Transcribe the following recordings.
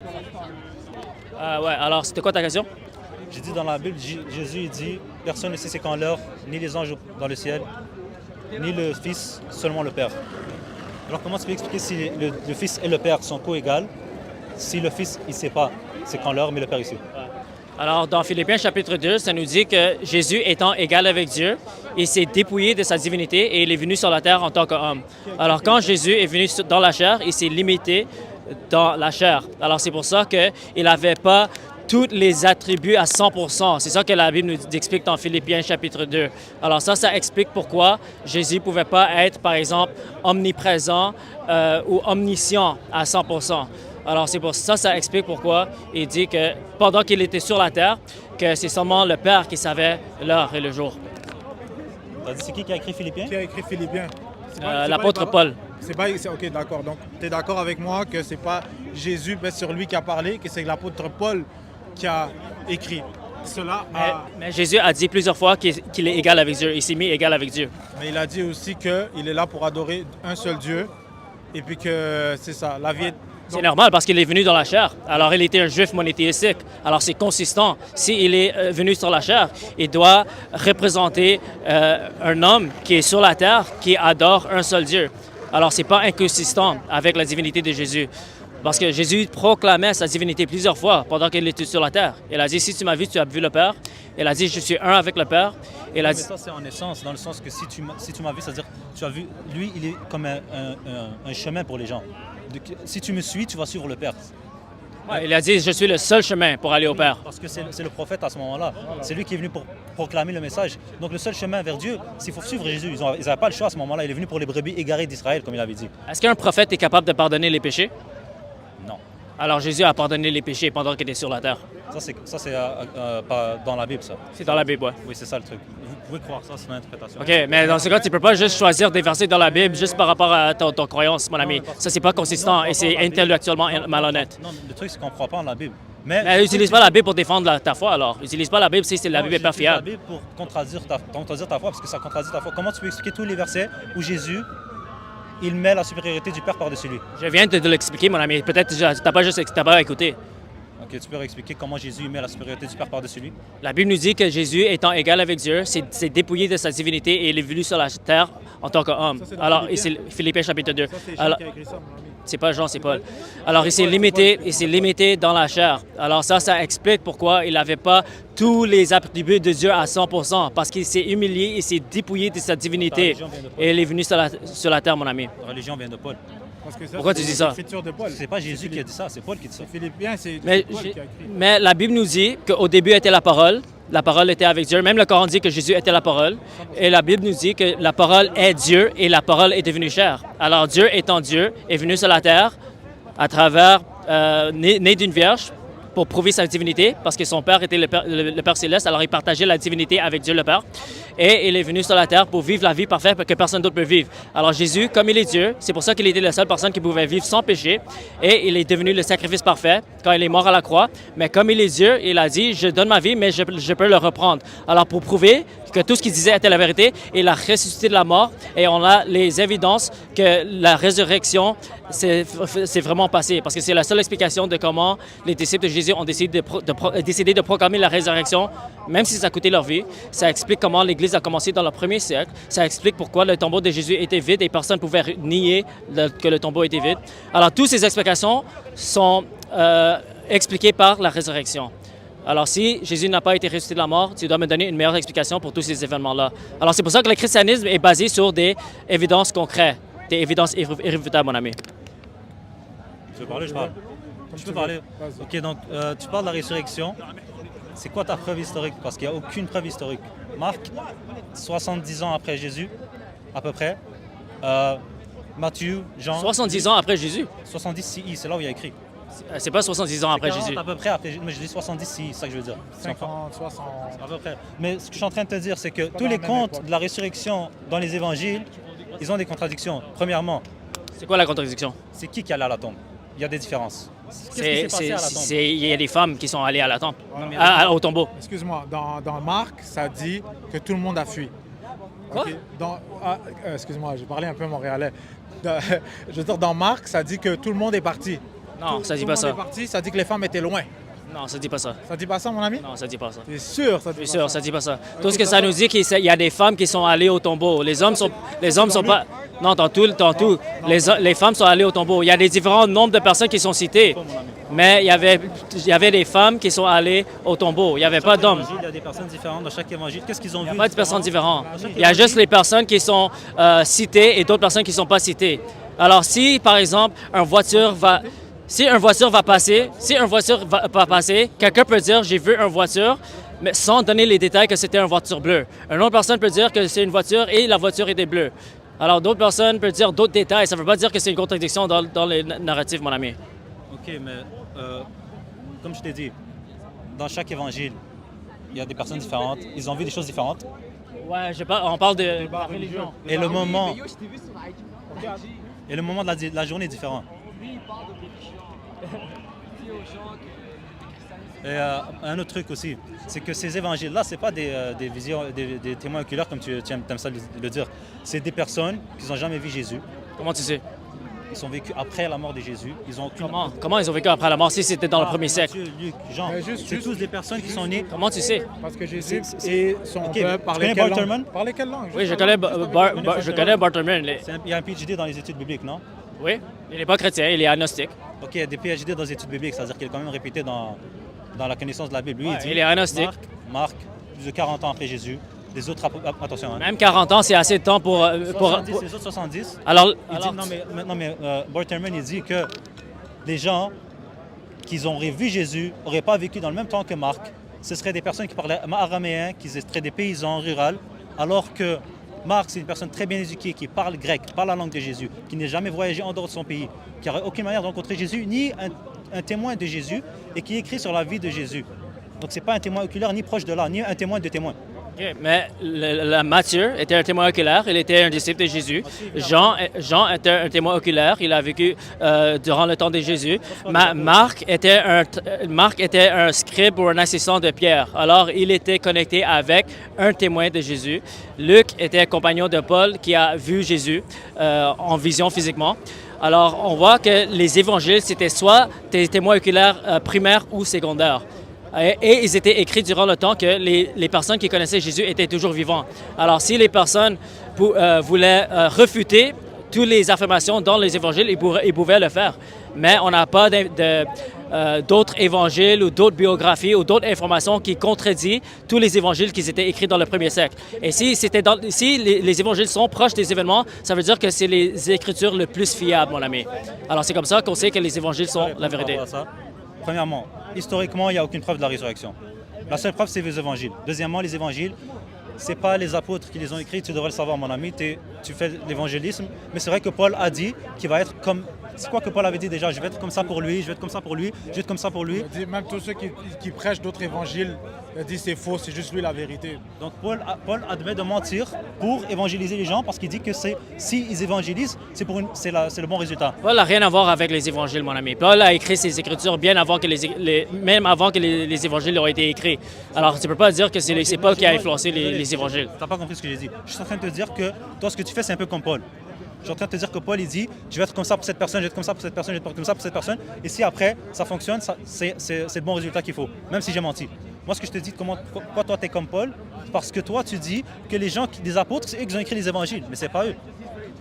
Ouais, alors c'était quoi ta question? J'ai dit dans la Bible, Jésus il dit, personne ne sait c'est quand l'heure, ni les anges dans le ciel, ni le Fils, seulement le Père. Alors comment tu peux expliquer si le Fils et le Père sont co-égales, si le Fils il ne sait pas c'est quand l'heure, mais le Père il sait? Alors, dans Philippiens chapitre 2, ça nous dit que Jésus étant égal avec Dieu, il s'est dépouillé de sa divinité et il est venu sur la terre en tant qu'homme. Alors, quand Jésus est venu dans la chair, il s'est limité dans la chair. Alors, c'est pour ça qu'il n'avait pas tous les attributs à 100%. C'est ça que la Bible nous explique dans Philippiens chapitre 2. Alors ça explique pourquoi Jésus ne pouvait pas être, par exemple, omniprésent ou omniscient à 100%. Alors c'est pour ça, ça explique pourquoi il dit que pendant qu'il était sur la terre, que c'est seulement le Père qui savait l'heure et le jour. C'est qui a écrit Philippiens? Qui a écrit Philippiens? L'apôtre Paul. OK, d'accord. Donc, tu es d'accord avec moi que c'est pas Jésus, mais sur lui qui a parlé, que c'est l'apôtre Paul qui a écrit. Mais Jésus a dit plusieurs fois qu'il est égal avec Dieu. Il s'est mis égal avec Dieu. Mais il a dit aussi qu'il est là pour adorer un seul Dieu. Et puis que c'est ça, la vie est... C'est normal parce qu'il est venu dans la chair. Alors, il était un juif monothéistique. Alors, c'est consistant. S'il est venu sur la chair, il doit représenter un homme qui est sur la terre, qui adore un seul Dieu. Alors, c'est pas inconsistant avec la divinité de Jésus. Parce que Jésus proclamait sa divinité plusieurs fois pendant qu'il était sur la terre. Il a dit, si tu m'as vu, tu as vu le Père. Il a dit, je suis un avec le Père. Il a dit... Mais ça, c'est en essence, dans le sens que si tu m'as vu, c'est-à-dire, tu as vu, lui, il est comme un chemin pour les gens. Si tu me suis, tu vas suivre le Père. Ouais, il a dit, je suis le seul chemin pour aller au Père. Parce que c'est le prophète à ce moment-là. C'est lui qui est venu pour proclamer le message. Donc le seul chemin vers Dieu, c'est qu'il faut suivre Jésus. Ils n'avaient pas le choix à ce moment-là. Il est venu pour les brebis égarées d'Israël, comme il avait dit. Est-ce qu'un prophète est capable de pardonner les péchés? Non. Alors Jésus a pardonné les péchés pendant qu'il était sur la terre. Ça, c'est pas dans la Bible, ça. C'est dans la Bible, ouais. Oui, c'est ça le truc. Vous pouvez croire ça, c'est une interprétation. OK, mais dans ce cas, tu ne peux pas juste choisir des versets dans la Bible juste par rapport à ton croyance, mon ami. Ça, c'est pas consistant et c'est intellectuellement malhonnête. Non, le truc, c'est qu'on ne croit pas en la Bible. Mais utilise pas la Bible pour défendre ta foi, alors. Utilise pas la Bible si la Bible est pas fiable. la Bible pour contredire ta foi, parce que ça contredit ta foi. Comment tu peux expliquer tous les versets où Jésus, il met la supériorité du Père par-dessus lui? Je viens de te l'expliquer, mon ami. Peut-être que tu n'as pas écouté. Ok, tu peux expliquer comment Jésus met la supériorité du Père par-dessus lui? La Bible nous dit que Jésus, étant égal avec Dieu, s'est dépouillé de sa divinité et il est venu sur la terre en tant qu'homme. Alors, c'est Philippiens chapitre 2. Ça, c'est Jean qui a écrit ça, mon ami. C'est pas Jean, c'est Paul. Alors, il s'est limité dans la chair. Alors ça explique pourquoi il n'avait pas tous les attributs de Dieu à 100%, parce qu'il s'est humilié, il s'est dépouillé de sa divinité. Et il est venu sur la terre, mon ami. La religion vient de Paul. Parce que ça, Pourquoi tu dis ça? C'est l'écriture de Paul. C'est pas Jésus qui a dit ça, c'est Paul qui dit ça. Philippiens, c'est Mais, Paul qui a écrit. mais la Bible nous dit qu'au début était la parole était avec Dieu. Même le Coran dit que Jésus était la parole. Et la Bible nous dit que la parole est Dieu et la parole est devenue chair. Alors Dieu étant Dieu est venu sur la terre à travers, né d'une vierge pour prouver sa divinité, parce que son Père était le Père céleste, alors il partageait la divinité avec Dieu le Père. Et il est venu sur la terre pour vivre la vie parfaite que personne d'autre peut vivre. Alors Jésus, comme il est Dieu, c'est pour ça qu'il était la seule personne qui pouvait vivre sans péché. Et il est devenu le sacrifice parfait quand il est mort à la croix. Mais comme il est Dieu, il a dit, je donne ma vie, mais je peux le reprendre. Alors pour prouver que tout ce qu'il disait était la vérité, il a ressuscité de la mort. Et on a les évidences que la résurrection c'est vraiment passé. Parce que c'est la seule explication de comment les disciples de Jésus ont décidé de proclamer la résurrection, même si ça a coûté leur vie. Ça explique comment l'Église a commencé dans le premier siècle. Ça explique pourquoi le tombeau de Jésus était vide et personne ne pouvait nier que le tombeau était vide. Alors, toutes ces explications sont expliquées par la résurrection. Alors, si Jésus n'a pas été ressuscité de la mort, tu dois me donner une meilleure explication pour tous ces événements-là. Alors, c'est pour ça que le christianisme est basé sur des évidences concrètes, des évidences irréfutables, mon ami. Tu veux parler, je parle. Je peux parler. Ok, donc tu parles de la résurrection. C'est quoi ta preuve historique? Parce qu'il n'y a aucune preuve historique. Marc, 70 ans après Jésus, à peu près. Matthieu, Jean. 70 ans après Jésus? 70 CI, c'est là où il y a écrit. C'est pas 70 ans après 40 Jésus. à peu près après, mais je dis 70 CI, c'est ça que je veux dire. 50, 60... À peu près. Mais ce que je suis en train de te dire, c'est que tous les contes de la résurrection dans les évangiles, ils ont des contradictions. Premièrement, C'est quoi la contradiction? c'est qui allait à la tombe? Il y a des différences. Qu'est-ce qui s'est passé à la tombe? Il y a des femmes qui sont allées à la tombe, au tombeau. Excuse-moi, dans Marc, ça dit que tout le monde a fui. Quoi? Ok, excuse-moi, j'ai parlé un peu montréalais. Je veux dire, dans Marc, ça dit que tout le monde est parti. Non, ça dit tout pas le monde ça. est parti, ça dit que les femmes étaient loin. Non, ça dit pas ça. Ça dit pas ça, mon ami? Non, ça dit pas ça. T'es sûr, ça dit Je suis pas sûr, ça? ça dit pas ça. Tout ce que ça nous dit, qu'il y a des femmes qui sont allées au tombeau. Les hommes sont pas. Non, dans tout. Les femmes sont allées au tombeau. Il y a des différents nombres de personnes qui sont citées. Mais il y avait des femmes qui sont allées au tombeau. Il n'y avait pas d'hommes. Il y a des personnes différentes dans chaque évangile. Qu'est-ce qu'ils ont vu? Il n'y a pas de personnes différentes. Il y a juste les personnes qui sont citées et d'autres personnes qui ne sont pas citées. Alors, si, par exemple, si une voiture va passer, quelqu'un peut dire « j'ai vu une voiture », mais sans donner les détails que c'était une voiture bleue. Une autre personne peut dire que c'est une voiture et la voiture était bleue. Alors, d'autres personnes peuvent dire d'autres détails. Ça ne veut pas dire que c'est une contradiction dans les narratifs, mon ami. OK, mais comme je t'ai dit, dans chaque évangile, il y a des personnes différentes. Ils ont vu des choses différentes. Ouais, on parle de la religion. Et le moment de la journée est différent. Et un autre truc aussi, c'est que ces évangiles-là, ce n'est pas des visions, des témoins oculaires comme tu aimes ça le dire. C'est des personnes qui n'ont jamais vu Jésus. Comment tu sais? Ils sont vécus après la mort de Jésus. Ils ont Comment ils ont vécu après la mort si c'était dans le premier siècle? Matthieu, Luc, Jean, c'est tous des personnes qui sont nées. Comment tu sais? Parce que Jésus et son peuple parlaient connais quelle langue? Barterman? Parlaient quelle langue? Oui, je connais Barterman. Il y a un PhD dans les études bibliques, non? Oui, il n'est pas chrétien, il est agnostique. OK, il y a des PhD dans les études bibliques, c'est-à-dire qu'il est quand même répété dans la connaissance de la Bible. Lui, Ouais, il dit, il est agnostique. Marc, plus de 40 ans après Jésus. Les autres, attention. Hein. Même 40 ans, c'est assez de temps pour... 70, les autres 70. Alors, Il dit, non, mais Barterman, il dit que les gens qui auraient vu Jésus n'auraient pas vécu dans le même temps que Marc. Ce seraient des personnes qui parlaient araméen, qui seraient des paysans ruraux, alors que Marc, c'est une personne très bien éduquée, qui parle grec, parle la langue de Jésus, qui n'a jamais voyagé en dehors de son pays, qui n'aurait aucune manière de rencontrer Jésus, ni un témoin de Jésus, et qui écrit sur la vie de Jésus. Donc, ce n'est pas un témoin oculaire, ni proche de là, ni un témoin de témoin. OK, mais Matthieu était un témoin oculaire, il était un disciple de Jésus. Jean était un témoin oculaire, il a vécu durant le temps de Jésus. Marc était un scribe ou un assistant de Pierre. Alors, il était connecté avec un témoin de Jésus. Luc était un compagnon de Paul qui a vu Jésus en vision physiquement. Alors, on voit que les évangiles, c'était soit des témoins oculaires primaires ou secondaires. Et ils étaient écrits durant le temps que les personnes qui connaissaient Jésus étaient toujours vivants. Alors, si les personnes voulaient refuter toutes les affirmations dans les évangiles, ils pouvaient le faire. Mais on n'a pas d'autres évangiles ou d'autres biographies ou d'autres informations qui contredisent tous les évangiles qui étaient écrits dans le premier siècle. Et si les évangiles sont proches des événements, ça veut dire que c'est les écritures les plus fiables, mon ami. Alors, c'est comme ça qu'on sait que les évangiles sont la vérité. Premièrement, historiquement, il n'y a aucune preuve de la résurrection. La seule preuve, c'est les évangiles. Deuxièmement, les évangiles, ce n'est pas les apôtres qui les ont écrits, tu devrais le savoir, mon ami, tu fais l'évangélisme. Mais c'est vrai que Paul a dit qu'il va être comme... C'est quoi que Paul avait dit déjà? Je vais être comme ça pour lui, je vais être comme ça pour lui, je vais être comme ça pour lui. Il dit, même tous ceux qui prêchent d'autres évangiles, il dit c'est faux, c'est juste lui la vérité. Donc Paul admet de mentir pour évangéliser les gens parce qu'il dit que s'ils évangélisent, c'est le bon résultat. Paul n'a rien à voir avec les évangiles, mon ami. Paul a écrit ses écritures bien avant que même avant que les évangiles aient été écrits. Alors, tu ne peux pas dire que c'est Paul qui a influencé les évangiles. Tu n'as pas compris ce que j'ai dit. Je suis en train de te dire que toi, ce que tu fais, c'est un peu comme Paul. Je suis en train de te dire que Paul, il dit, je vais être comme ça pour cette personne, je vais être comme ça pour cette personne, je vais être comme ça pour cette personne. Et si après, ça fonctionne, c'est le bon résultat qu'il faut, même si j'ai menti. Moi, ce que je te dis, pourquoi toi, tu es comme Paul, parce que toi, tu dis que les apôtres, c'est eux qui ont écrit les évangiles, mais c'est pas eux.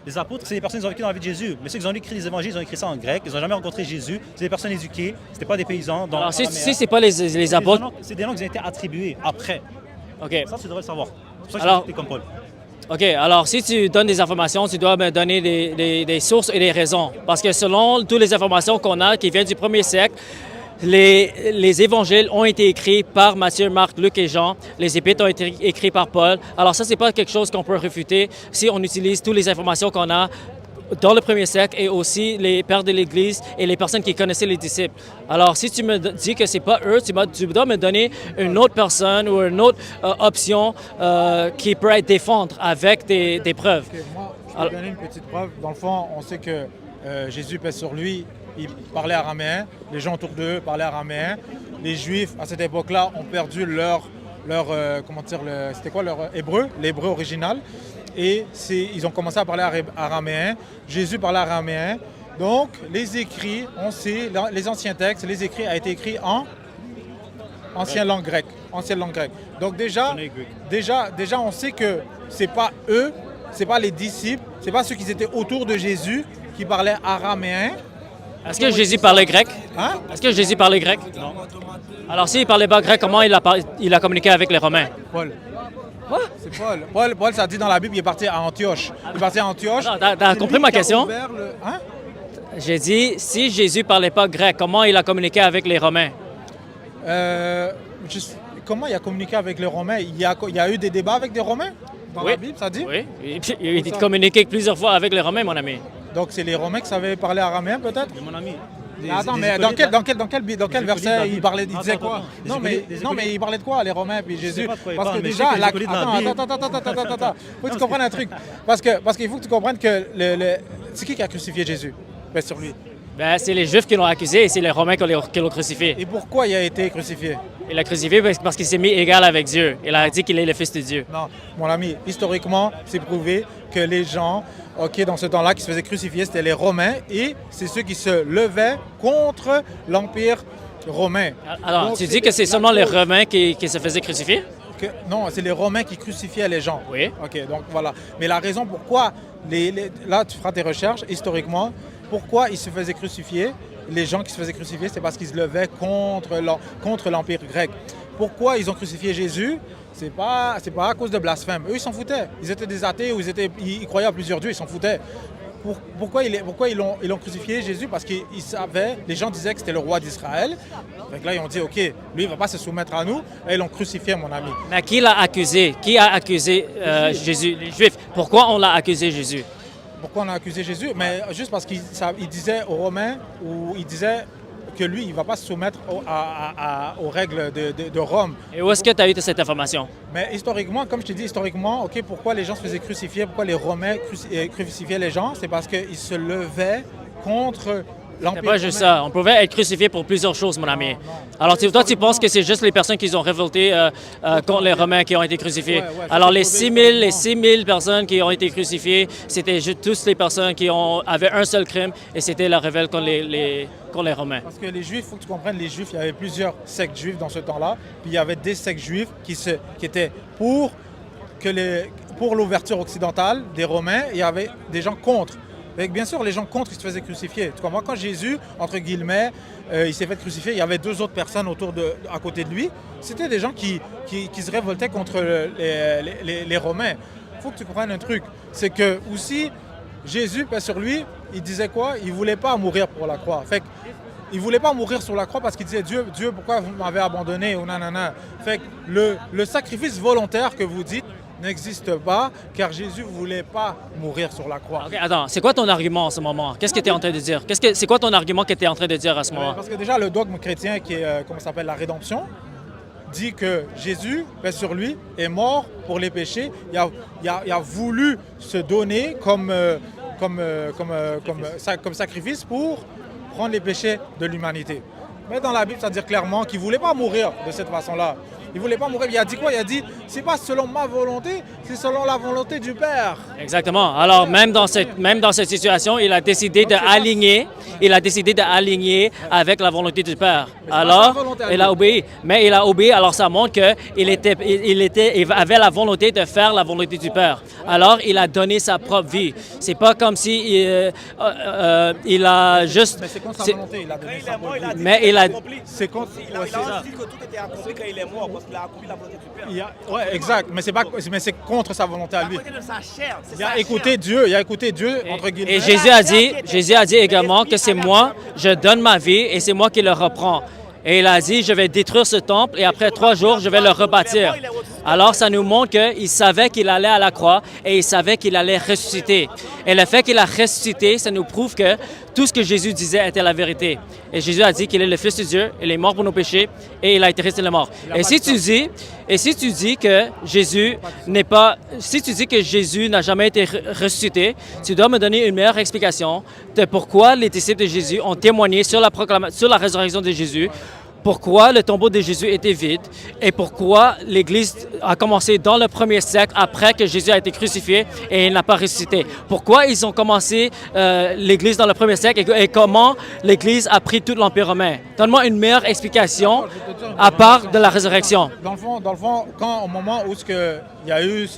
Les apôtres, c'est des personnes qui ont vécu dans la vie de Jésus. Mais ceux qui ont écrit les évangiles, ils ont écrit ça en grec, ils n'ont jamais rencontré Jésus. C'est des personnes éduquées, c'était pas des paysans. Alors, si c'est pas les apôtres... C'est des langues qui ont été attribuées après. OK. Ça, tu devrais le savoir. C'est pour ça que tu es comme Paul. OK. Alors, si tu donnes des informations, tu dois me donner des sources et des raisons. Parce que selon toutes les informations qu'on a qui viennent du premier siècle, les évangiles ont été écrits par Matthieu, Marc, Luc et Jean. Les épîtres ont été écrits par Paul. Alors ça, c'est pas quelque chose qu'on peut réfuter si on utilise toutes les informations qu'on a dans le premier siècle et aussi les pères de l'Église et les personnes qui connaissaient les disciples. Alors, si tu me dis que c'est pas eux, tu dois me donner une autre personne ou une autre option qui pourrait défendre avec des preuves. Okay, moi, je vais donner une petite preuve. Dans le fond, on sait que Jésus paix sur lui. Il parlait araméen, les gens autour d'eux parlaient araméen. Les Juifs, à cette époque-là, ont perdu c'était quoi leur hébreu, l'hébreu original. Et ils ont commencé à parler araméen. Jésus parlait araméen Donc, les écrits, on sait, les anciens textes, les écrits a été écrits en ancienne langue grecque. Ancienne langue grecque. Donc déjà, on sait que c'est pas eux, c'est pas les disciples, c'est pas ceux qui étaient autour de Jésus qui parlaient araméen. Est-ce que Jésus parlait grec? Hein? Est-ce que Jésus parlait grec? Non. Alors, s'il ne parlait pas grec, comment il a communiqué avec les Romains? Paul. Quoi? C'est Paul. Paul, ça dit dans la Bible, il est parti à Antioche. Il est parti à Antioche. T'as compris ma question? Hein? J'ai dit, si Jésus ne parlait pas grec, comment il a communiqué avec les Romains? Comment il a communiqué avec les Romains? Il y a eu des débats avec des Romains dans la Bible, ça dit? Oui, il a communiqué plusieurs fois avec les Romains, mon ami. Donc c'est les Romains qui savaient parler araméen peut-être? Mon ami. Attends, mais dans quel verset il disait quoi? Non, mais il parlait de quoi, les Romains puis Jésus? Parce que déjà, attends, faut que tu comprennes un truc. Parce qu'il faut que tu comprennes que c'est qui a crucifié Jésus? Ben, sur lui. Ben, c'est les Juifs qui l'ont accusé et c'est les Romains qui l'ont crucifié. Et pourquoi il a été crucifié? Il l'a crucifié parce qu'il s'est mis égal avec Dieu. Il a dit qu'il est le Fils de Dieu. Non, mon ami, historiquement, c'est prouvé que les gens, dans ce temps-là, qui se faisaient crucifier, c'était les Romains et c'est ceux qui se levaient contre l'Empire romain. Alors, donc, tu dis que c'est seulement les Romains qui se faisaient crucifier? Non, c'est les Romains qui crucifiaient les gens. Oui. OK, donc voilà. Mais la raison pourquoi, là, tu feras tes recherches, historiquement, pourquoi ils se faisaient crucifier, les gens qui se faisaient crucifier, c'est parce qu'ils se levaient contre l'Empire grec. Pourquoi ils ont crucifié Jésus? C'est pas à cause de blasphème. Eux, ils s'en foutaient. Ils étaient des athées ou ils croyaient à plusieurs dieux, ils s'en foutaient. Pourquoi ils l'ont crucifié Jésus? Parce qu'ils savaient, les gens disaient que c'était le roi d'Israël. Donc là, ils ont dit, OK, lui, il ne va pas se soumettre à nous. Et ils l'ont crucifié, mon ami. Mais qui l'a accusé? Qui a accusé Jésus? Les Juifs. Pourquoi on l'a accusé Jésus? Pourquoi on a accusé Jésus? Mais juste parce qu'il disait aux Romains, ou il disait que lui, il ne va pas se soumettre aux règles de Rome. Et où est-ce que tu as eu cette information? Mais historiquement, comme je t'ai dit, OK, pourquoi les gens se faisaient crucifier, pourquoi les Romains crucifiaient les gens? C'est parce qu'ils se levaient contre l'Empire C'est pas juste ça. On pouvait être crucifié pour plusieurs choses, mon ami. Alors, toi, tu penses que c'est juste les personnes qui ont révolté contre les Romains qui ont été crucifiés. Alors, les 6 000 personnes qui ont été crucifiées, c'était juste toutes les personnes qui avaient un seul crime et c'était la révolte contre les Romains. Parce que les Juifs, il faut que tu comprennes, les Juifs, il y avait plusieurs sectes juives dans ce temps-là. Puis il y avait des sectes juives qui étaient pour l'ouverture occidentale des Romains. Il y avait des gens contre. Et bien sûr, les gens contre, ils se faisaient crucifier. Tu comprends? Quand Jésus, entre guillemets, il s'est fait crucifier, il y avait 2 autres personnes à côté de lui. C'était des gens qui se révoltaient contre les Romains. Il faut que tu comprennes un truc. C'est que aussi, Jésus, paix sur lui, il disait quoi? Il ne voulait pas mourir pour la croix. Fait il ne voulait pas mourir sur la croix parce qu'il disait Dieu, pourquoi vous m'avez abandonné? Ou nanana. Fait que le sacrifice volontaire que vous dites n'existe pas, car Jésus ne voulait pas mourir sur la croix. Okay, attends, c'est quoi ton argument en ce moment? Qu'est-ce que tu es en train de dire? C'est quoi ton argument que tu es en train de dire à ce moment? Parce que déjà, le dogme chrétien, qui est, comment ça s'appelle, la rédemption, dit que Jésus, paix sur lui, est mort pour les péchés. Il a voulu se donner comme sacrifice pour prendre les péchés de l'humanité. Mais dans la Bible, ça veut dire clairement qu'il ne voulait pas mourir de cette façon-là. Il ne voulait pas mourir. Il a dit quoi? Il a dit, c'est pas selon ma volonté, c'est selon la volonté du Père. Exactement. Alors, même dans cette situation, il a décidé d'aligner avec la volonté du Père. Alors, il a obéi. Mais il a obéi, alors ça montre qu'il avait la volonté de faire la volonté du Père. Alors, il a donné sa propre vie. C'est pas comme si il a juste... Mais c'est contre sa volonté, il a donné sa propre vie. Mais il a... C'est contre... Il a dit que tout était accompli quand il est mort, parce qu'il a accompli la volonté du Père. Oui, exact. Mais c'est contre sa volonté à lui. À côté de sa chair. Il a écouté Dieu, entre guillemets. Et Jésus a dit également que c'est moi, je donne ma vie et c'est moi qui le reprends. Et il a dit, je vais détruire ce temple et après 3 jours, je vais le rebâtir. Alors, ça nous montre qu'il savait qu'il allait à la croix et il savait qu'il allait ressusciter. Et le fait qu'il a ressuscité, ça nous prouve que tout ce que Jésus disait était la vérité. Et Jésus a dit qu'il est le Fils de Dieu, il est mort pour nos péchés et il a été resté le mort. Et si tu dis que Jésus n'a jamais été ressuscité, tu dois me donner une meilleure explication de pourquoi les disciples de Jésus ont témoigné sur la résurrection de Jésus pourquoi le tombeau de Jésus était vide et pourquoi l'Église a commencé dans le premier siècle après que Jésus a été crucifié et il n'a pas ressuscité. Pourquoi ils ont commencé l'Église dans le premier siècle et comment l'Église a pris tout l'Empire romain. Donne-moi une meilleure explication à part de la résurrection. Dans le fond, au moment où il y a eu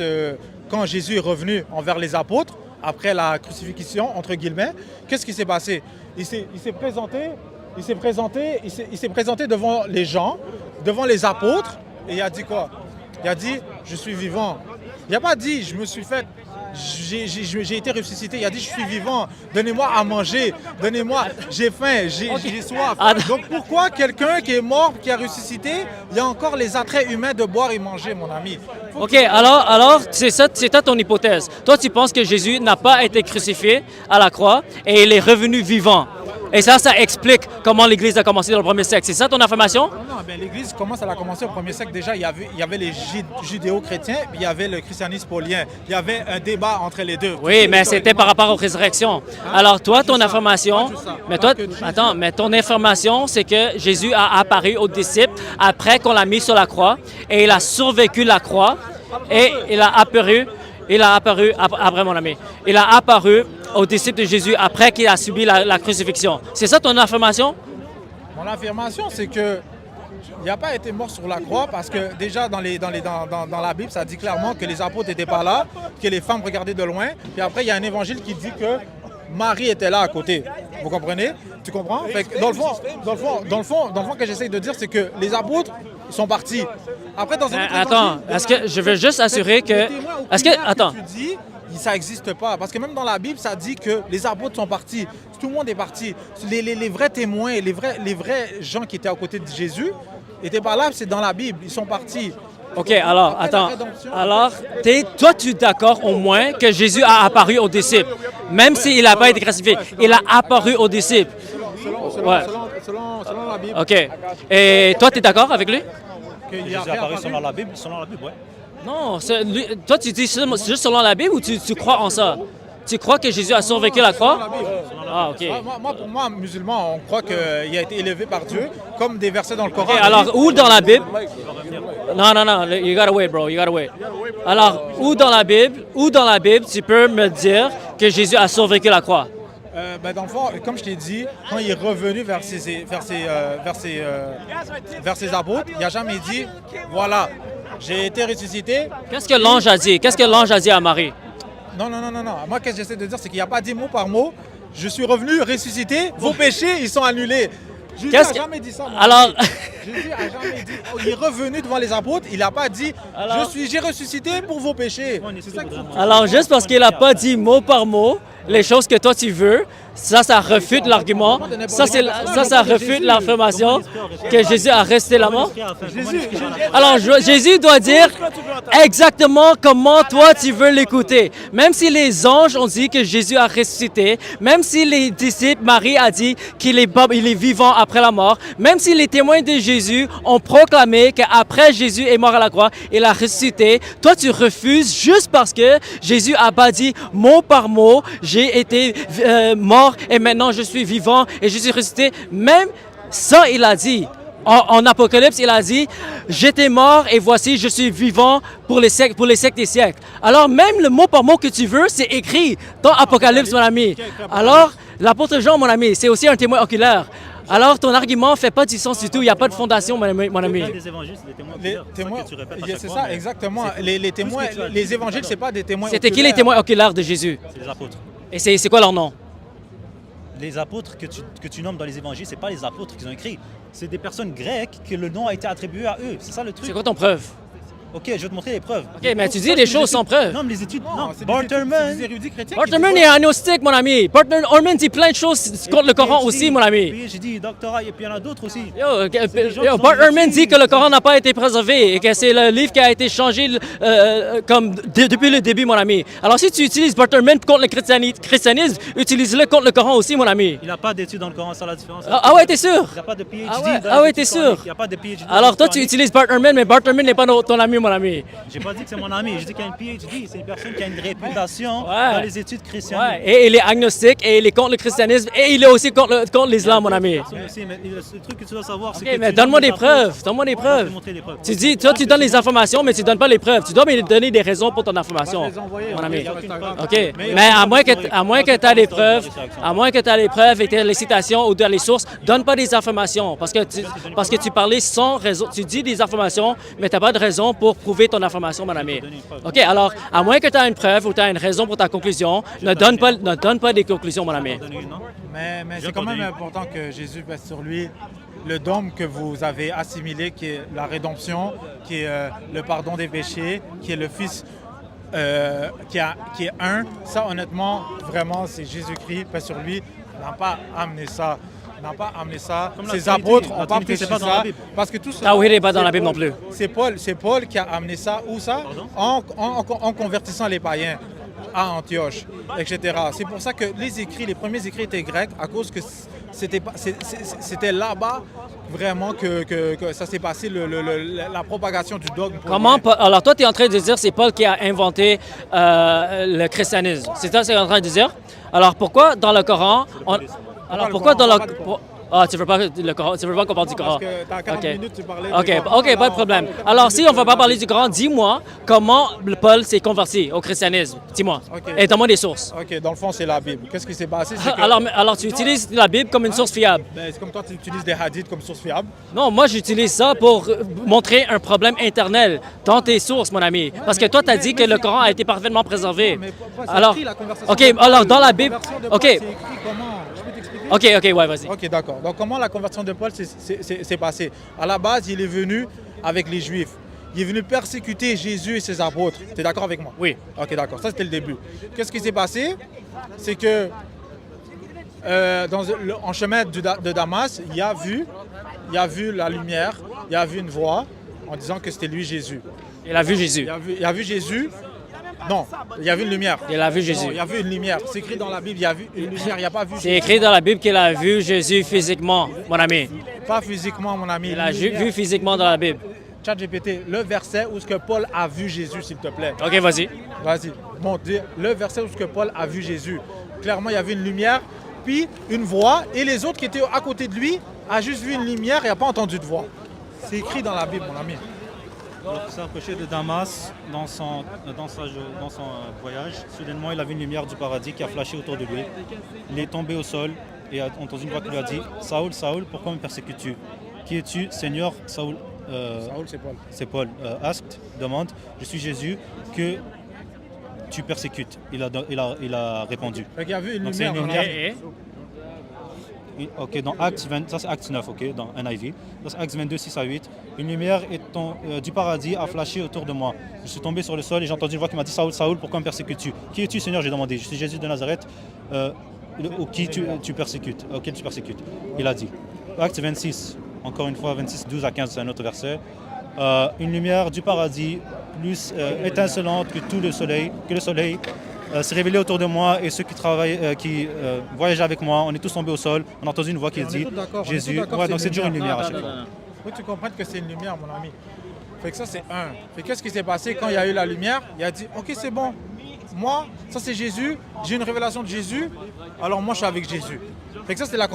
quand Jésus est revenu envers les apôtres, après la crucifixion, entre guillemets, qu'est-ce qui s'est passé? Il s'est présenté devant les gens, devant les apôtres, et il a dit quoi? Il a dit, je suis vivant. Il n'a pas dit, je me suis fait, j'ai été ressuscité. Il a dit, je suis vivant, donnez-moi à manger, donnez-moi, j'ai faim, j'ai soif. Donc pourquoi quelqu'un qui est mort, qui a ressuscité, il y a encore les attraits humains de boire et manger, mon ami? OK, alors c'est ça ton hypothèse. Toi, tu penses que Jésus n'a pas été crucifié à la croix et il est revenu vivant. Et ça explique comment l'Église a commencé dans le premier siècle. C'est ça ton affirmation? Non, l'Église, elle a commencé au premier siècle. Déjà, il y avait les judéo-chrétiens, puis il y avait le christianisme paulien. Il y avait un débat entre les deux. Oui, mais c'était par rapport aux résurrections. Alors toi, ton affirmation, mais ton information, c'est que Jésus a apparu aux disciples après qu'on l'a mis sur la croix et il a survécu la croix et il a apparu après mon ami, il a apparu aux disciples de Jésus après qu'il a subi la crucifixion. C'est ça ton affirmation? Mon affirmation, c'est que il n'a pas été mort sur la croix parce que déjà dans la Bible, ça dit clairement que les apôtres n'étaient pas là, que les femmes regardaient de loin. Puis après, il y a un évangile qui dit que Marie était là à côté. Vous comprenez? Tu comprends? Fait que dans le fond, que j'essaye de dire, c'est que les apôtres sont partis. Après, dans un autre attends, est-ce que je veux juste assurer que... Attends. Tu dis, ça n'existe pas. Parce que même dans la Bible, ça dit que les apôtres sont partis. Tout le monde est parti. Les vrais témoins, les vrais gens qui étaient à côté de Jésus n'étaient pas là, c'est dans la Bible. Ils sont partis. OK, alors, attends. Alors, toi, tu es d'accord au moins que Jésus a apparu aux disciples, même s'il n'a pas été crucifié. Il a apparu aux disciples. Selon la Bible. OK. Et toi, tu es d'accord avec lui? Jésus est apparu selon la Bible, ouais. Non, toi, tu dis juste selon la Bible ou tu crois en ça? Tu crois que Jésus a survécu la croix? Ah, OK. Pour moi, musulman, on croit qu'il a été élevé par Dieu, comme des versets dans le Coran. Okay, alors, où dans la Bible? Non, you gotta wait, bro, you gotta wait. Alors, où dans la Bible, tu peux me dire que Jésus a survécu la croix? Dans le fond, comme je t'ai dit, quand il est revenu vers ses apôtres, il n'a jamais dit, voilà, j'ai été ressuscité. Qu'est-ce que l'ange a dit? Qu'est-ce que l'ange a dit à Marie? Non. Moi, ce que j'essaie de dire, c'est qu'il n'a pas dit mot par mot, je suis revenu ressuscité, vos péchés, ils sont annulés. Jésus n'a jamais dit ça. Alors... Jésus n'a jamais dit. Il est revenu devant les apôtres, il n'a pas dit j'ai ressuscité pour vos péchés. C'est ça qu'il faut... Alors, juste parce qu'il n'a pas dit mot par mot les choses que toi tu veux, ça refute l'argument. Ça refute l'affirmation que Jésus a resté la mort. Alors, Jésus doit dire exactement comment toi tu veux l'écouter. Même si les anges ont dit que Jésus a ressuscité, même si les disciples, Marie a dit qu'il est vivant après la mort, même si les témoins de Jésus ont proclamé qu'après Jésus est mort à la croix, il a ressuscité, toi tu refuses juste parce que Jésus n'a pas dit mot par mot, j'ai été mort et maintenant je suis vivant et je suis ressuscité. Même ça, il a dit. En Apocalypse, il a dit « J'étais mort et voici, je suis vivant pour les siècles des siècles. » Alors, même le mot par mot que tu veux, c'est écrit dans Apocalypse, mon ami. Alors, l'apôtre Jean, mon ami, c'est aussi un témoin oculaire. Alors, ton argument ne fait pas du sens du tout. Il n'y a pas de fondation, mon ami. Les évangiles, c'est des témoins oculaires. C'est ça, exactement. Les témoins, les évangiles, ce n'est pas des témoins oculaires. C'était qui les témoins oculaires de Jésus? C'est les apôtres. Et c'est quoi leur nom? Les apôtres que tu nommes dans les évangiles, ce n'est pas les apôtres qui ont écrit. C'est des personnes grecques que le nom a été attribué à eux. C'est ça le truc. C'est quoi ton preuve? Ok, je vais te montrer les preuves. Ok, mais tu dis des choses sans preuve. Non, mais les études, non. Barterman. C'est des érudits chrétiens. Barterman est agnostique, mon ami. Barterman dit plein de choses contre le Coran aussi, mon ami. Puis j'ai dit doctorat, et puis il y en a d'autres aussi. Barterman dit que le Coran n'a pas été préservé et que c'est le livre qui a été changé depuis le début, mon ami. Alors si tu utilises Barterman contre le christianisme, utilise-le contre le Coran aussi, mon ami. Il n'a pas d'études dans le Coran, c'est la différence. Ah ouais, t'es sûr? Il n'y a pas de PhD. Ah ouais, t'es sûr? Il n'y a pas de PhD. Alors toi, tu utilises Barterman, mais Barterman n'est pas ton ami ami, mon ami. J'ai pas dit que c'est mon ami, j'ai dit qu'il y a une PhD. C'est une personne qui a une réputation Ouais. dans les études chrétiennes. Ouais, et il est agnostique, et il est contre le christianisme, et il est aussi contre l'islam, mon ami. Personne aussi, mais le truc que tu dois savoir, c'est Ok, que mais tu donne-moi donnes des preuves. Donne-moi des On va te preuves. montrer les preuves. Tu dis, toi, tu donnes les informations, mais tu donnes pas les preuves. Tu dois me donner des raisons pour ton information, mon ami. OK. Mais à moins que tu aies des preuves, à moins que tu aies les preuves et que tu aies les citations ou les sources, donne pas des informations parce que tu parlais sans raison. Tu dis des informations, mais tu n'as pas de raison pour prouver ton information, mon ami. OK, alors, à moins que tu aies une preuve ou tu aies une raison pour ta conclusion, ne donne pas des conclusions, mon ami. Mais c'est quand même important que Jésus pèse sur lui le dôme que vous avez assimilé, qui est la rédemption, qui est le pardon des péchés, qui est le Fils qui est un. Ça, honnêtement, vraiment, c'est Jésus-Christ, pèse sur lui, n'a pas amené ça. N'a pas amené ça. Comme la Ses Trinité. apôtres La n'ont pas Trinité, prêché c'est pas dans ça. la Bible. Parce que tout ça. Tawhid n'est pas dans la Bible non plus. C'est Paul qui a amené ça. Où ça? En convertissant les païens à Antioche, etc. C'est pour ça que les premiers écrits étaient grecs, à cause que c'était là-bas vraiment que ça s'est passé, la propagation du dogme. Alors, toi, tu es en train de dire que c'est Paul qui a inventé le christianisme. C'est ça que tu es en train de dire? Alors, pourquoi dans le Coran... Ah, tu veux pas le Coran, tu veux pas qu'on parle du Coran? Parce que dans 40 minutes, tu parlais OK, pas de problème. Alors, si on ne va pas parler du Coran, dis-moi comment Paul s'est converti au christianisme. Dis-moi. OK. Et donne-moi des sources. OK, dans le fond, c'est la Bible. Qu'est-ce qui s'est passé? C'est que- Alors, tu utilises la Bible comme une source fiable. Ben, c'est comme toi, tu utilises des hadiths comme source fiable. Non, moi, j'utilise ça pour montrer un problème interne dans tes sources, mon ami. Parce que toi, tu as dit que le Coran a été parfaitement préservé. Mais pas Alors, écrit, la conversation OK, de Paul. alors dans la Bible... La conversion de OK, Paul, c'est écrit comment? Je peux t'expliquer? OK, ouais, vas-y. OK, d'accord. Donc, comment la conversion de Paul s'est passée? À la base, il est venu avec les Juifs. Il est venu persécuter Jésus et ses apôtres. Tu es d'accord avec moi? Oui. OK, d'accord. Ça, c'était le début. Qu'est-ce qui s'est passé? C'est que en chemin de Damas, il a vu la lumière, il a vu une voix en disant que c'était lui Jésus. Il a vu Jésus. Il a vu Jésus. Non, il a vu une lumière. Il a vu Non, Jésus. il a vu une lumière. C'est écrit dans la Bible, il a vu une lumière, il n'a pas vu C'est Jésus. écrit dans la Bible qu'il a vu Jésus physiquement, mon ami. Pas physiquement, mon ami. Il a une lumière. vu physiquement dans la Bible. ChatGPT, le verset où ce que Paul a vu Jésus, s'il te plaît. OK, vas-y. Vas-y. Bon, le verset où ce que Paul a vu Jésus. Clairement, il y avait une lumière, puis une voix, et les autres qui étaient à côté de lui a juste vu une lumière et n'a pas entendu de voix. C'est écrit dans la Bible, mon ami. Alors, il s'est approché de Damas dans son voyage. Soudainement, il a vu une lumière du paradis qui a flashé autour de lui. Il est tombé au sol et a entendu une voix qui lui a dit « Saoul, Saoul, pourquoi me persécutes-tu? Qui es-tu, Seigneur ?» Saoul, Saoul, c'est Paul. c'est Paul, demande « Je suis Jésus que tu persécutes. » Il a répondu. Fait qu'il a vu une Donc, c'est lumière. une mon lumière. ami. Ok, dans Actes 20, ça c'est Acte 9, ok, dans NIV. Ça c'est Acte 22, 6 à 8. Une lumière du paradis a flashé autour de moi. Je suis tombé sur le sol et j'ai entendu une voix qui m'a dit « Saoul, Saoul, pourquoi me persécutes-tu? Qui es-tu, Seigneur ?» J'ai demandé « Je suis Jésus de Nazareth, auquel tu persécutes. » Il a dit. Acte 26, encore une fois, 26, 12 à 15, c'est un autre verset. Une lumière du paradis, plus étincelante que le soleil, s'est révélé autour de moi et ceux qui voyageaient avec moi, on est tous tombés au sol. On a entendu une voix qui On est dit tous d'accord, on est Jésus. tous d'accord, Ouais, c'est donc c'est une toujours une lumière. lumière à chaque fois. Faut que tu comprennes que c'est une lumière, mon ami. Fait que ça, c'est un. Fait qu'est-ce qui s'est passé quand il y a eu la lumière? Il a dit, OK, c'est bon. Moi, ça c'est Jésus. J'ai une révélation de Jésus. Alors moi, je suis avec Jésus. Fait que ça, c'est la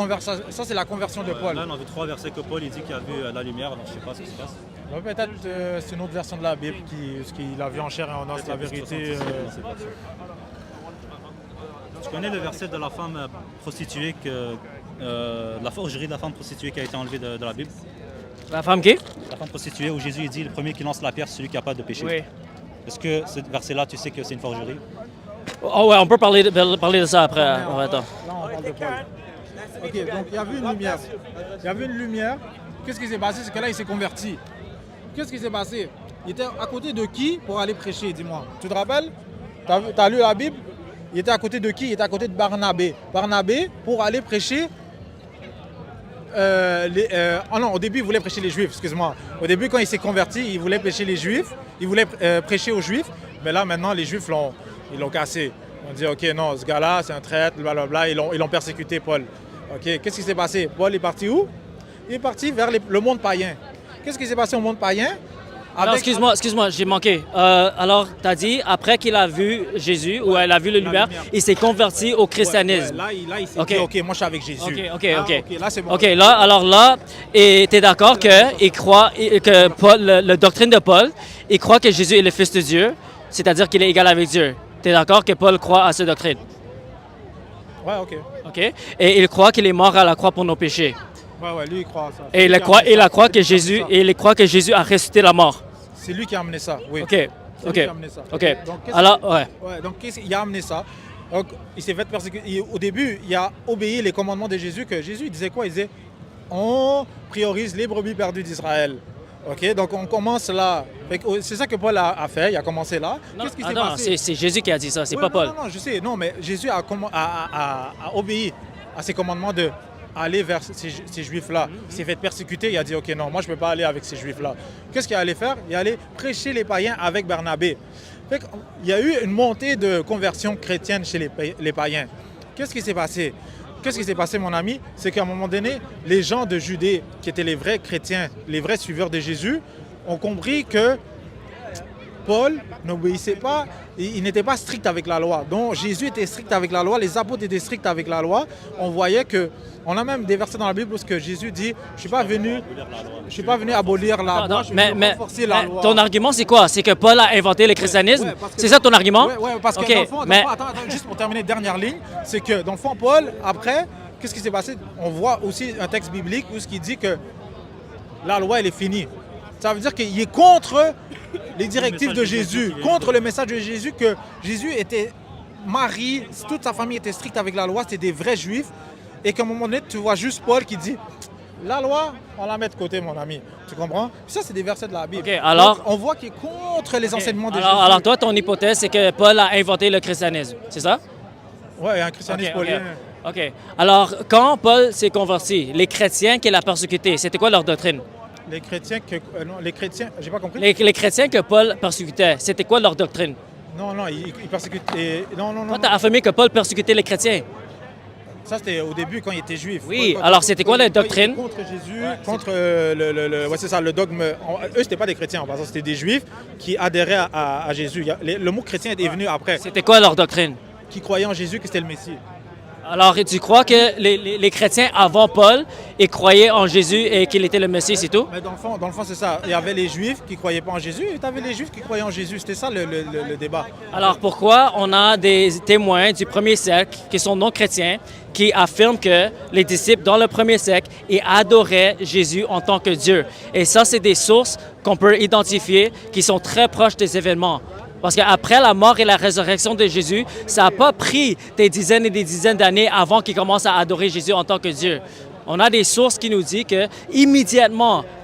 conversion de Paul. Là, on a vu 3 versets que Paul il dit qu'il a vu la lumière, donc je ne sais pas ce qui se passe. Ouais, peut-être c'est une autre version de la Bible qu'il a vu en chair et en os, la vérité. Tu connais le verset de la femme prostituée, la forgerie de la femme prostituée qui a été enlevée de la Bible? La femme qui? La femme prostituée où Jésus il dit le premier qui lance la pierre, c'est celui qui n'a pas de péché. Oui. Est-ce que ce verset-là, tu sais que c'est une forgerie? Oh ouais, on peut parler de ça après. Là, Attends. on parle de Paul. OK, donc il y a vu une lumière. Il y avait une lumière. Qu'est-ce qui s'est passé? C'est que là, il s'est converti. Qu'est-ce qui s'est passé? Il était à côté de qui pour aller prêcher, dis-moi? Tu te rappelles? Tu as lu la Bible? Il était à côté de qui? Il était à côté de Barnabé. Barnabé, pour aller prêcher... non, au début, il voulait prêcher les Juifs, excuse-moi. Au début, quand il s'est converti, il voulait prêcher les Juifs. Il voulait prêcher aux Juifs. Mais là, maintenant, les Juifs ils l'ont cassé. On dit, OK, non, ce gars-là, c'est un traître, blablabla. Ils l'ont persécuté, Paul. OK, qu'est-ce qui s'est passé? Paul est parti où? Il est parti vers le monde païen. Qu'est-ce qui s'est passé au monde païen? Alors, excuse-moi, j'ai manqué. Alors, tu as dit, après qu'il a vu Jésus, ou elle a vu la lumière, il s'est converti au christianisme. Là, il s'est Ok. dit, OK, moi, je suis avec Jésus. OK. Là, c'est bon. OK, là, tu es d'accord qu'il croit, que Paul, la doctrine de Paul, il croit que Jésus est le Fils de Dieu, c'est-à-dire qu'il est égal avec Dieu. Tu es d'accord que Paul croit à cette doctrine? Ouais, OK. OK? Et il croit qu'il est mort à la croix pour nos péchés. Ouais, lui, il croit à ça. Et il croit que Jésus a ressuscité la mort. C'est lui qui a amené ça, oui. OK. C'est lui OK. qui a amené ça. OK. Donc, qu'est-ce Alors, ouais. Ouais, donc il a amené ça. Donc, il s'est fait persécuter. Au début, il a obéi les commandements de Jésus. Que Jésus il disait quoi? Il disait on priorise les brebis perdues d'Israël. OK, donc on commence là. C'est ça que Paul a fait. Il a commencé là. Qu'est-ce qui s'est passé? C'est Jésus qui a dit ça, c'est Ouais, pas Paul. Non, je sais. Non, mais Jésus a obéi à ses commandements de aller vers ces Juifs-là. Il s'est fait persécuter. Il a dit OK, non, moi je ne peux pas aller avec ces Juifs-là. Qu'est-ce qu'il allait faire? Il allait prêcher les païens avec Barnabé. Il y a eu une montée de conversion chrétienne chez les païens. Qu'est-ce qui s'est passé? Qu'est-ce qui s'est passé, mon ami? C'est qu'à un moment donné, les gens de Judée, qui étaient les vrais chrétiens, les vrais suiveurs de Jésus, ont compris que Paul n'obéissait pas, il n'était pas strict avec la loi. Donc Jésus était strict avec la loi, les apôtres étaient stricts avec la loi. On voyait que, on a même des versets dans la Bible où Jésus dit, je suis pas venu abolir la loi, je suis venu renforcer la loi. Ton argument, c'est quoi? C'est que Paul a inventé le christianisme? Ouais, c'est ça ton argument? Oui, parce que OK, dans le fond, attends, juste pour terminer, dernière ligne, c'est que dans le fond, Paul, après, qu'est-ce qui s'est passé? On voit aussi un texte biblique où ce qui dit que la loi, elle est finie. Ça veut dire qu'il est contre les directives de Jésus, contre le message de Jésus, que Jésus était marié, toute sa famille était stricte avec la loi, c'était des vrais juifs, et qu'à un moment donné, tu vois juste Paul qui dit la loi, on la met de côté, mon ami. Tu comprends? Ça, c'est des versets de la Bible. OK, alors, donc, on voit qu'il est contre les enseignements de Jésus. Alors, toi, ton hypothèse, c'est que Paul a inventé le christianisme, c'est ça? Oui, un christianisme paulien. OK. Alors, quand Paul s'est converti, les chrétiens qu'il a persécutés, c'était quoi leur doctrine? Les chrétiens j'ai pas compris. Les chrétiens que Paul persécutait, c'était quoi leur doctrine? Non, ils persécutent. Non. Toi, tu as affirmé que Paul persécutait les chrétiens. Ça, c'était au début quand il était juif. Oui, alors c'était quoi la doctrine? Contre Jésus, contre c'est ça, le dogme. Eux, c'était pas des chrétiens, en passant, c'était des juifs qui adhéraient à Jésus. Le mot chrétien est venu après. C'était quoi leur doctrine? Qui croyaient en Jésus, que c'était le Messie. Alors, tu crois que les chrétiens avant Paul, ils croyaient en Jésus et qu'il était le Messie, c'est tout? Mais dans le fond, c'est ça. Il y avait les Juifs qui ne croyaient pas en Jésus et tu avais les Juifs qui croyaient en Jésus. C'était ça le débat. Alors, pourquoi on a des témoins du premier siècle qui sont non chrétiens qui affirment que les disciples dans le premier siècle ils adoraient Jésus en tant que Dieu? Et ça, c'est des sources qu'on peut identifier qui sont très proches des événements. Parce qu'après la mort et la résurrection de Jésus, ça n'a pas pris des dizaines et des dizaines d'années avant qu'ils commencent à adorer Jésus en tant que Dieu. On a des sources qui nous disent que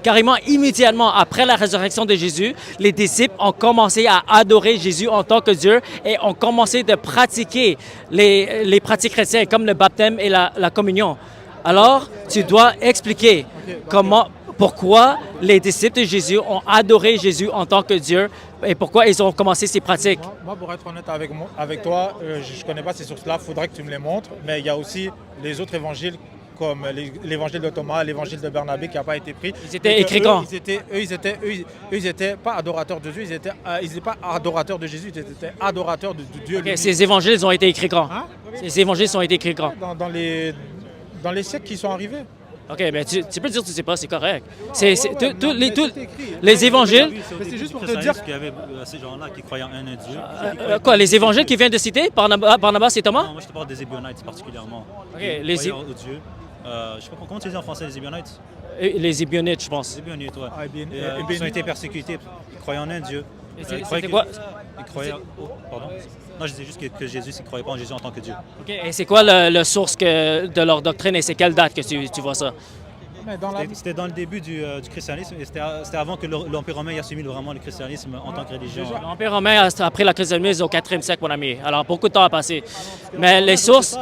carrément immédiatement après la résurrection de Jésus, les disciples ont commencé à adorer Jésus en tant que Dieu et ont commencé de pratiquer les pratiques chrétiennes comme le baptême et la communion. Alors, tu dois expliquer pourquoi les disciples de Jésus ont adoré Jésus en tant que Dieu et pourquoi ils ont commencé ces pratiques. Moi pour être honnête avec toi, je ne connais pas ces sources-là, il faudrait que tu me les montres, mais il y a aussi les autres évangiles comme l'évangile de Thomas, l'évangile de Barnabé qui n'a pas été pris. Ils étaient écrits quand? Ils étaient pas adorateurs de Dieu, ils n'étaient pas adorateurs de Jésus, ils étaient adorateurs de Dieu. Okay, ces évangiles ont été écrits quand? Hein? Ces évangiles ont été écrits quand? Dans les siècles qui sont arrivés. OK, mais tu peux dire que tu sais pas, c'est correct. Les évangiles... C'est juste pour te dire qu'il y avait ces gens-là qui croyaient en un Dieu. Quoi, les évangiles qui viennent de citer, Barnabas et Thomas? Non, moi je te parle des Ébionites particulièrement. OK, les croyaient au Dieu. Je sais pas comment tu dis en français, les Ébionites? Les Ébionites, je pense. Les Ébionites, ouais. Ils ont été persécutés, ils croyaient en un Dieu. C'était quoi? Ils croyaient... pardon? Non, je disais juste que Jésus, ils ne croyaient pas en Jésus en tant que Dieu. OK, et c'est quoi la source de leur doctrine et c'est quelle date que tu vois ça? C'était dans le début du christianisme et c'était avant que l'Empire romain assimile vraiment le christianisme en tant que religion. L'Empire romain a pris la christianisme au 4e siècle, mon ami. Alors, beaucoup de temps a passé. Mais les sources,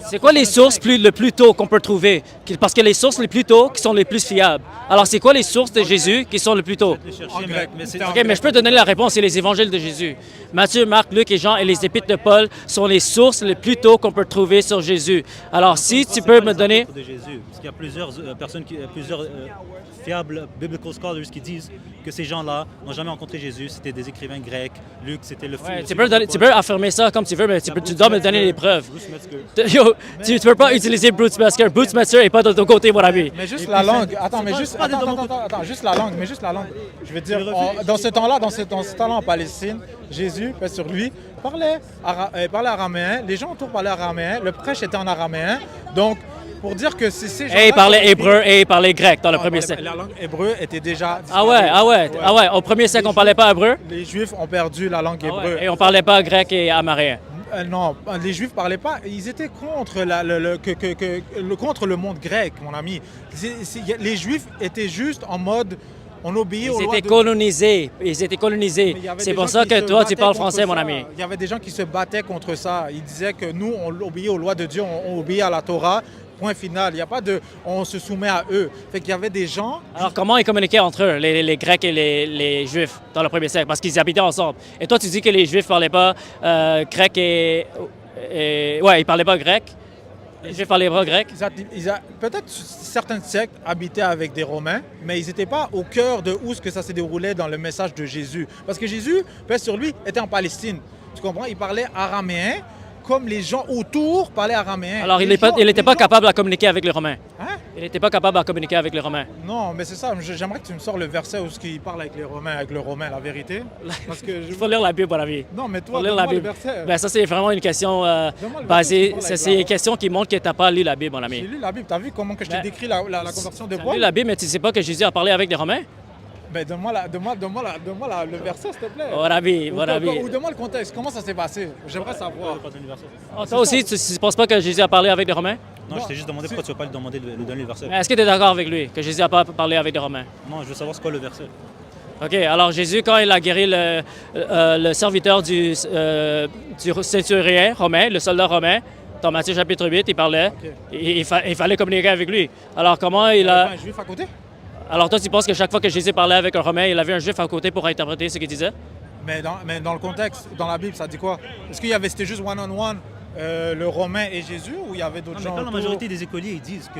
c'est quoi les sources le plus tôt qu'on peut trouver? Parce que les sources les plus tôt qui sont les plus fiables. Alors, c'est quoi les sources de Jésus qui sont les plus tôt? OK, mais je peux donner la réponse, c'est les évangiles de Jésus. Matthieu, Marc, Luc et Jean et les épîtres de Paul sont les sources les plus tôt qu'on peut trouver sur Jésus. Alors, si tu peux me donner... Parce qu'il y a plusieurs personnes plusieurs fiables biblical scholars qui disent que ces gens-là n'ont jamais rencontré Jésus. C'était des écrivains grecs. Luc, c'était le Ouais, fils. tu peux affirmer ça comme tu veux, mais tu dois me donner les preuves. Bruce Metzger. Yo, tu peux pas utiliser Bruce Metzger. Bruce Metzger n'est pas de ton côté, mon ami. Mais juste Et la puis, langue. c'est Attends, mais pas- juste, c'est pas des attends, homos- attends, juste la langue. Mais juste la langue. Je veux dire, Le refus. dans ce temps-là, dans ce temps-là en Palestine, Jésus, paix sur lui, parlait araméen. Les gens autour parlaient araméen. Le prêche était en araméen. Donc, pour dire que c'est ces gens-là. Et il parlait qui ont hébreu et il parlait grec dans le Ah, premier la- siècle. La langue hébreu était déjà. Ah ouais. Au premier siècle, on parlait pas hébreu. Les Juifs ont perdu la langue Ah ouais. hébreu. Et on parlait pas grec et amarien. Non, les Juifs parlaient pas. Ils étaient contre contre le monde grec, mon ami. Les Juifs étaient juste en mode, on obéit aux Ils lois étaient de... colonisés. Ils étaient colonisés. Mais il y avait C'est des pour gens ça qui que se toi, tu battaient parles contre français, mon ça. ami. Il y avait des gens qui se battaient contre ça. Ils disaient que nous, on obéit aux lois de Dieu, on obéit à la Torah. Point final. Il n'y a pas de, on se soumet à eux. Fait qu'il y avait des gens. Alors, comment ils communiquaient entre eux, les Grecs et les Juifs, dans le premier siècle? Parce qu'ils habitaient ensemble. Et toi, tu dis que les Juifs ne parlaient pas grec Ouais, ils parlaient pas grec. Les Juifs parlaient pas grec. Peut-être certains sectes habitaient avec des Romains, mais ils n'étaient pas au cœur de où ce que ça se déroulait dans le message de Jésus. Parce que Jésus, paix sur lui, était en Palestine. Tu comprends? Il parlait araméen, comme les gens autour parlaient araméen. Alors, il Les gens- n'était les pas gens- capable à communiquer avec les Romains. Hein? Il n'était pas capable à communiquer avec les Romains. Non, mais c'est ça. J'aimerais que tu me sors le verset où il parle avec les Romains, avec le Romain, la vérité. Parce que Il faut lire la Bible, mon ami. Non, mais Il toi, faut lire la donne-moi le Bible. verset. Ben, ça, c'est vraiment une question Donne-moi le verset basée. qui parle C'est avec une la- question qui montre que tu n'as pas lu la Bible, mon J'ai ami. lu la Bible. T'as vu comment que je t'ai Ben, décrit la conversion de Tu as Paul? lu la Bible, mais tu ne sais pas que Jésus a parlé avec des Romains? Ben, donne-moi le verset, s'il te plaît. Mon ami, Ou mon ami. ou donne-moi le contexte. Comment ça s'est passé? J'aimerais savoir. Oh, toi aussi, tu ne penses pas que Jésus a parlé avec des Romains? Non, je t'ai juste demandé pourquoi tu ne vas pas lui demander de lui donner le verset. Mais est-ce que tu es d'accord avec lui, que Jésus n'a pas parlé avec des Romains? Non, je veux savoir c'est quoi le verset. OK, alors Jésus, quand il a guéri le serviteur du centurion romain, le soldat romain, dans Matthieu chapitre 8, il parlait, il fallait communiquer avec lui. Alors comment il Il y a... avait un juif à côté? Alors toi, tu penses que chaque fois que Jésus parlait avec un romain, il avait un juif à côté pour interpréter ce qu'il disait? Mais dans le contexte, dans la Bible, ça dit quoi? Est-ce c'était juste one-on-one, le Romain et Jésus, ou il y avait d'autres Non, mais gens quand la autour? majorité des écoliers ils disent que.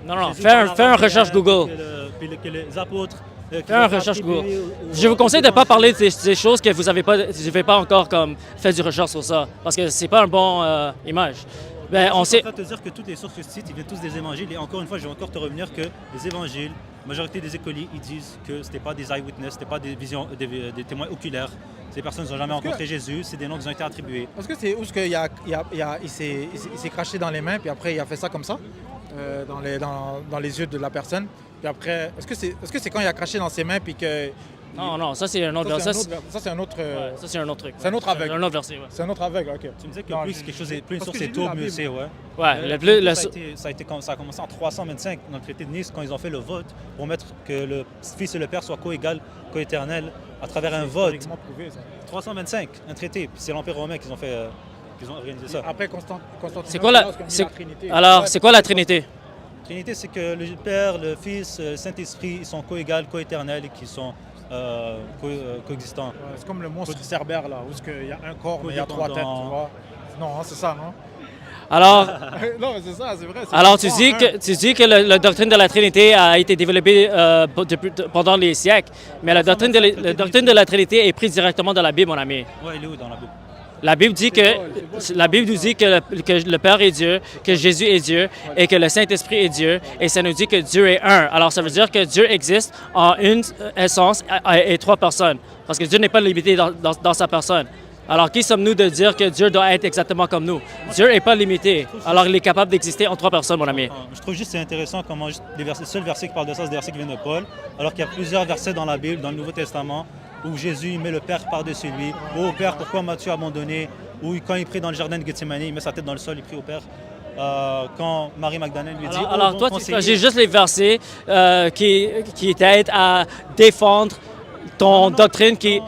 Non, Jésus fais un parle recherche araméen, Google. que les apôtres. Fais un recherche Google. Je vous conseille de ne pas parler de ces choses que vous n'avez pas encore comme fait du recherche sur ça, parce que c'est pas une bonne image. Ben, on On sait... sait. te dire que toutes les sources que tu cites, ils viennent tous des évangiles. Et encore une fois, je vais encore te revenir que les évangiles, la majorité des écoliers, ils disent que c'était pas des eyewitness, c'était pas des visions, des témoins oculaires. Ces personnes n'ont jamais rencontré Jésus, c'est des noms qui ont été attribués. Est-ce que c'est où il s'est craché dans les mains, puis après il a fait ça comme ça, dans les yeux de la personne? Puis après, est-ce que c'est quand il a craché dans ses mains, puis que... Non, ça c'est un autre Ça, verset. c'est un autre... Ça c'est un autre truc. C'est un autre aveugle. Un autre verset, ouais. C'est un autre aveugle, ok. Tu me disais que Non, plus quelque chose est, plus une parce source que est j'ai lu la tôt, mieux Bible. c'est, ouais. Ouais, Ça a commencé en 325 dans le traité de Nice quand ils ont fait le vote pour mettre que le Fils et le Père soient co-égal, co-éternels à travers un vote. Historiquement prouvé, ça. 325, un traité. Puis c'est l'Empire romain qu'ils ont fait, qu'ils ont organisé ça. Après Constantinople, C'est quoi la... lorsqu'on a mis c'est- la Trinité. Alors, Ouais, c'est quoi la Trinité? Trinité, c'est que le Père, le Fils, le Saint-Esprit, ils sont co-égales, co-éternels et qui sont coexistants. Ouais, c'est comme le monstre cerbère, là, où il y a un corps, mais il y a trois têtes, tu Codépendant. vois. Non, hein, c'est ça, non? Alors, Non, mais c'est ça, c'est vrai. c'est alors tout tu dis que la doctrine de la Trinité a été développée pendant les siècles, mais la doctrine de la Trinité est prise directement dans la Bible, mon ami. Ouais, il est où dans la Bible? La Bible dit la Bible nous dit que le Père est Dieu, que Jésus est Dieu et que le Saint-Esprit est Dieu, et ça nous dit que Dieu est un. Alors ça veut dire que Dieu existe en une essence et trois personnes, parce que Dieu n'est pas limité dans sa personne. Alors qui sommes-nous de dire que Dieu doit être exactement comme nous? Dieu n'est pas limité, alors il est capable d'exister en trois personnes, mon ami. Je trouve juste que c'est intéressant comment juste les seuls versets qui parlent de ça, c'est des versets qui viennent de Paul, alors qu'il y a plusieurs versets dans la Bible, dans le Nouveau Testament, où Jésus il met le Père par-dessus lui. Oh Père, pourquoi m'as-tu abandonné? Ou quand il prie dans le jardin de Gethsemane, il met sa tête dans le sol, il prie au Père. Quand Marie-Magdalène lui dit... Alors bon toi, tu conseiller, choisis juste les versets qui t'aident à défendre ton doctrine qui...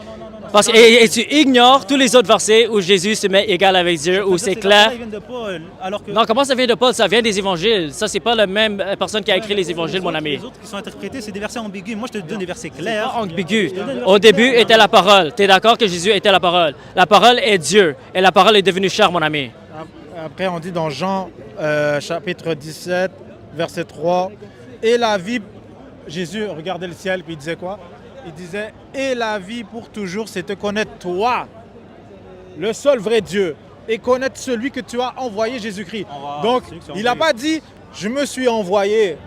Parce que, et tu ignores tous les autres versets où Jésus se met égal avec Dieu, où c'est ces clair. versets-là, ils viennent de Paul, alors que... Non, comment ça vient de Paul? Ça vient des évangiles. Ça, c'est pas la même personne qui a écrit les évangiles, mon ami. Les autres qui sont interprétés, c'est des versets ambigus. Moi, je te donne des versets clairs. Pas ambigu. Au début était la parole. Tu es d'accord que Jésus était la parole? La parole est Dieu. Et la parole est devenue chair, mon ami. Après, on dit dans Jean, chapitre 17, verset 3, et la vie, Jésus regardait le ciel, puis il disait quoi? Il disait, et la vie pour toujours, c'est te connaître toi, le seul vrai Dieu, et connaître celui que tu as envoyé, Jésus-Christ. Donc, il n'a pas dit, je me suis envoyé.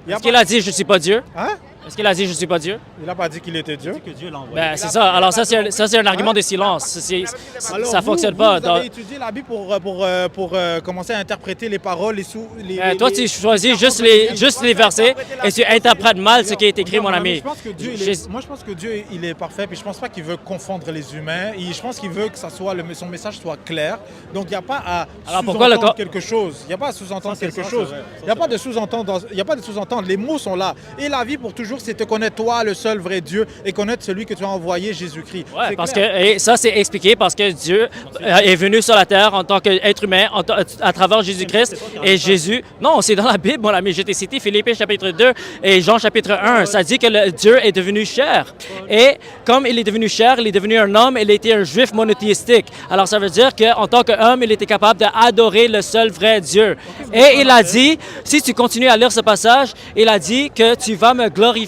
Est-ce qu'il a dit, je ne suis pas Dieu? Hein? Est-ce qu'il a dit, je ne suis pas Dieu? Il n'a pas dit qu'il était Dieu. Que Dieu l'a envoyé. Ben, c'est ça. Alors ça, c'est un argument de silence. Alors, Ça ne fonctionne pas. Vous avez étudié la Bible pour commencer à interpréter les paroles, Toi, tu choisis juste les versets et tu interprètes mal ce qui est écrit, mon ami. Moi, je pense que Dieu, il est parfait, puis je pense pas qu'il veut confondre les humains. Je pense qu'il veut que son message soit clair. Donc, il n'y a pas à sous-entendre quelque chose. Il n'y a pas à sous-entendre quelque chose. Il n'y a pas de sous-entendre. Il n'y a pas de sous-entendre. Les mots sont là. Et la vie pour toujours, c'est te connaître toi, le seul vrai Dieu, et connaître celui que tu as envoyé, Jésus-Christ. Oui, parce que et ça, c'est expliqué parce que Dieu est venu sur la terre en tant qu'être humain à travers Jésus-Christ. Et Jésus, non, c'est dans la Bible, mon ami. Je t'ai cité Philippiens chapitre 2 et Jean chapitre 1. Ça dit que Dieu est devenu chair. Et comme il est devenu chair, il est devenu un homme, il était un juif monothéistique. Alors ça veut dire qu'en tant qu'homme, il était capable d'adorer le seul vrai Dieu. Et il a dit, si tu continues à lire ce passage, il a dit que tu vas me glorifier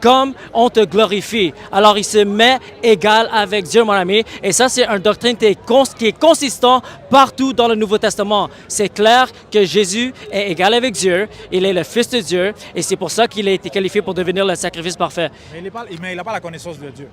comme on te glorifie. Alors, il se met égal avec Dieu, mon ami. Et ça, c'est une doctrine qui est consistant partout dans le Nouveau Testament. C'est clair que Jésus est égal avec Dieu. Il est le Fils de Dieu. Et c'est pour ça qu'il a été qualifié pour devenir le sacrifice parfait. Mais il n'a pas la connaissance de Dieu.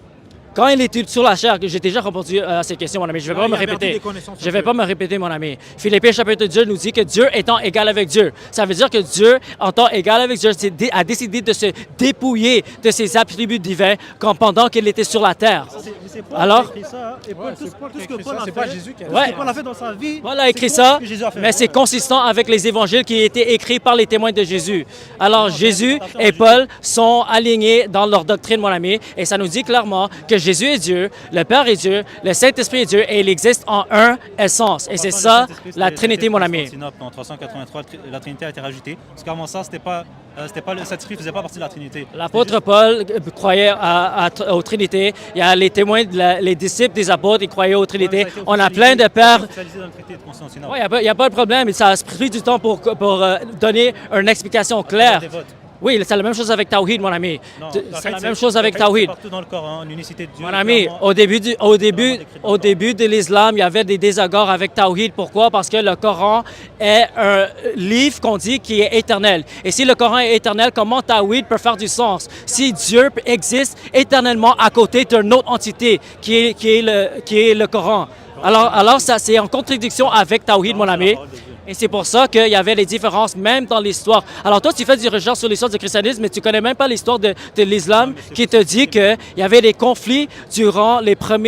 Quand il était sur la chair, j'ai déjà répondu à ces questions, mon ami. Je ne vais pas me répéter. Je ne vais pas me répéter, mon ami. Philippiens chapitre 2 nous dit que Dieu étant égal avec Dieu. Ça veut dire que Dieu, en tant égal avec Dieu, a décidé de se dépouiller de ses attributs divins pendant qu'il était sur la terre. C'est Paul Alors, qui a écrit ça. Et Paul, tout ce que Paul a c'est pas fait, Jésus qui a tout ce que Paul a fait dans sa vie, Paul a écrit ça, que Jésus a fait. mais c'est consistant avec les évangiles qui ont été écrits par les témoins de Jésus. Alors, Jésus et Paul sont alignés dans leur doctrine, mon ami, et ça nous dit clairement que Jésus est Dieu, le Père est Dieu, le Saint-Esprit est Dieu, et il existe en un essence. Et c'est ça, la Trinité, mon ami. En 383, la Trinité a été rajoutée. Parce qu'avant ça, le Saint-Esprit ne faisait pas partie de la Trinité. L'apôtre Paul croyait aux Trinités. Il y a les témoins, les disciples des apôtres, ils croyaient aux Trinités. On a plein de pères. Oui, il n'y a pas de problème. Ça a pris du temps pour donner une explication claire. Oui, c'est la même chose avec Tawhid, mon ami. C'est la même chose avec Tawhid. Partout dans le Coran, l'unicité de Dieu. Mon ami, au début de l'islam, il y avait des désaccords avec Tawhid. Pourquoi? Parce que le Coran est un livre qu'on dit qui est éternel. Et si le Coran est éternel, comment Tawhid peut faire du sens? Si Dieu existe éternellement à côté d'une autre entité qui est le Coran. Alors ça, c'est en contradiction avec Tawhid, mon ami. Et c'est pour ça qu'il y avait des différences même dans l'histoire. Alors toi, tu fais des recherches sur l'histoire du christianisme, mais tu connais même pas l'histoire de l'islam qui te dit qu'il y avait des conflits durant les premiers